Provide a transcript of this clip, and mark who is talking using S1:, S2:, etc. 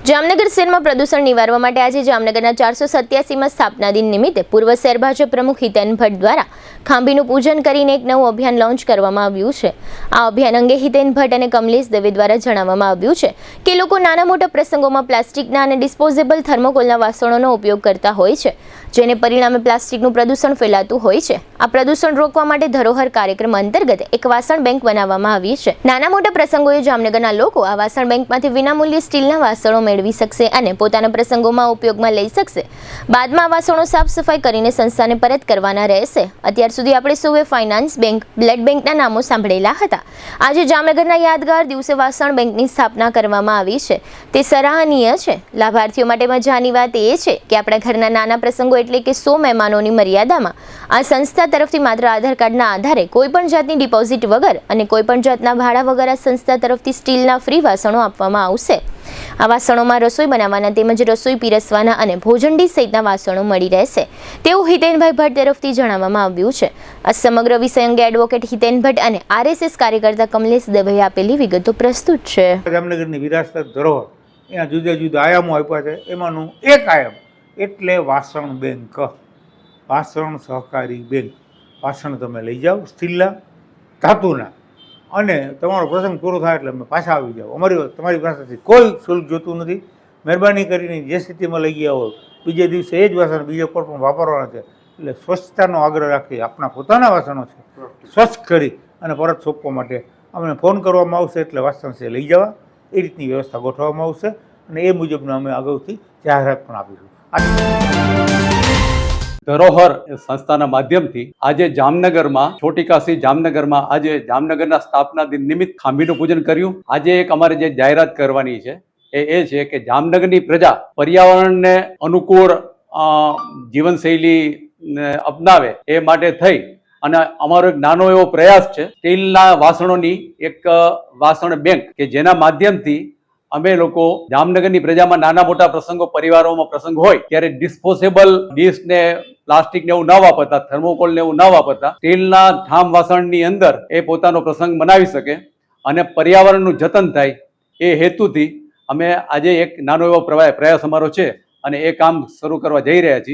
S1: જામનગર શહેરમાં પ્રદૂષણ નિવારવા માટે આજે જામનગરના 487માં સ્થાપના દિન નિમિત્તે પૂર્વ શહેર ભાજપ પ્રમુખ હિતેન ભટ્ટ દ્વારા ખાંભીનું પૂજન કરીને એક નવું અભિયાન લોન્ચ કરવામાં આવ્યું છે। આ અભિયાન અંગે હિતેન ભટ્ટ અને કમલેશ દવે દ્વારા જણાવવામાં આવ્યું છે કે લોકો નાના મોટા પ્રસંગોમાં પ્લાસ્ટિકના અને ડિસ્પોઝેબલ થર્મોકોલના વાસણોનો ઉપયોગ કરતા હોય છે, જેને પરિણામે પ્લાસ્ટિકનું પ્રદૂષણ ફેલાતું હોય છે। આ પ્રદૂષણ રોકવા માટે ધરોહર કાર્યક્રમ અંતર્ગત એક વાસણ બેંક બનાવવામાં આવી છે। નાના મોટા પ્રસંગોએ જામનગરના લોકો આ વાસણ બેંકમાંથી વિનામૂલ્યે સ્ટીલના વાસણો મેળવી શકશે અને પોતાના પ્રસંગોમાં ઉપયોગમાં લઈ શકશે। બાદમાં આ વાસણો સાફ સફાઈ કરીને સંસ્થાને પરત કરવાના રહેશે। અત્યાર સુધી આપણે સૌએ ફાઇનાન્સ બેંક, બ્લડ બેંકના નામો સાંભળેલા હતા। આજે જામનગરના યાદગાર દિવસે વાસણ બેંકની સ્થાપના કરવામાં આવી છે, તે સરાહનીય છે। લાભાર્થીઓ માટે મજાની વાત એ છે કે આપણા ઘરના નાના પ્રસંગો એટલે કે 100 મહેમાનોની મર્યાદામાં આ સંસ્થા તરફથી માત્ર આધાર કાર્ડના આધારે કોઈપણ જાતની ડિપોઝિટ વગર અને કોઈપણ જાતના ભાડા વગર આ સંસ્થા તરફથી સ્ટીલના ફ્રી વાસણો આપવામાં આવશે। આ વાસણોમાં રસોઈ બનાવવાના તેમજ રસોઈ પીરસવાના અને ભોજન ડીશ સહિતના વાસણો મળી રહેશે, તેવું હિતેનભાઈ ભટ્ટ તરફથી જણાવવામાં આવ્યું છે। આ સમગ્ર વિષય અંગે એડવોકેટ હિતેન ભટ્ટ અને આરએસએસ કાર્યકર્તા કમલેશ દવેએ આપેલી વિગતો પ્રસ્તુત છે।
S2: જામનગરની વિરાસત ધરોહર એના જુદા જુદા આયામો આપ્યા છે, એમાંનું એક આયામ એટલે વાસણ બેંક, વાસણ સહકારી બેંક। વાસણ તમે લઈ જાઓ સ્ટીલના, ધાતુના, અને તમારો પ્રસંગ પૂરો થાય એટલે અમે પાછા આવી જાઓ। તમારી પાસેથી કોઈ શુલ્ક જોતું નથી। મહેરબાની કરીને જે સ્થિતિમાં લઈ ગયા હોય બીજે દિવસે એ જ વાસણ બીજે કોઈ પણ વાપરવાના છે, એટલે સ્વચ્છતાનો આગ્રહ રાખી આપણા પોતાના વાસણો છે સ્વચ્છ કરી અને પરત સોંપવા માટે અમને ફોન કરવામાં આવશે, એટલે વાસણ છે લઈ જવા એ રીતની વ્યવસ્થા ગોઠવવામાં આવશે અને એ મુજબના અમે અગાઉથી જાહેરાત પણ આપીશું।
S3: ધરોહર સંસ્થાના માધ્યમથી આજે જામનગરમાં છોટી કાશી જામનગરમાં આજે જામનગરના સ્થાપના દિન નિમિત્ત ખાંભીનું પૂજન કર્યું। આજે એક અમારે જે જાહેરાત કરવાની છે એ છે કે જામનગરની પ્રજા પર્યાવરણને અનુકૂળ જીવનશૈલી અપનાવે એ માટે થઈ અને અમારો એક નાનો એવો પ્રયાસ છે સ્ટીલના વાસણોની એક વાસણ બેંક કે જેના માધ્યમથી અમે લોકો જામનગરની પ્રજામાં નાના મોટા પ્રસંગો, પરિવારોમાં પ્રસંગ હોય ત્યારે ડિસ્પોઝેબલ ડીશ ને પ્લાસ્ટિક ને એવું ન વાપરતા, થર્મોકોલ ને એવું ન વાપરતા સ્ટીલના ઠામ વાસણની અંદર એ પોતાનો પ્રસંગ મનાવી શકે અને પર્યાવરણનું જતન થાય એ હેતુથી અમે આજે એક નાનો એવો પ્રયાસ અમારો છે અને એ કામ શરૂ કરવા જઈ રહ્યા છીએ।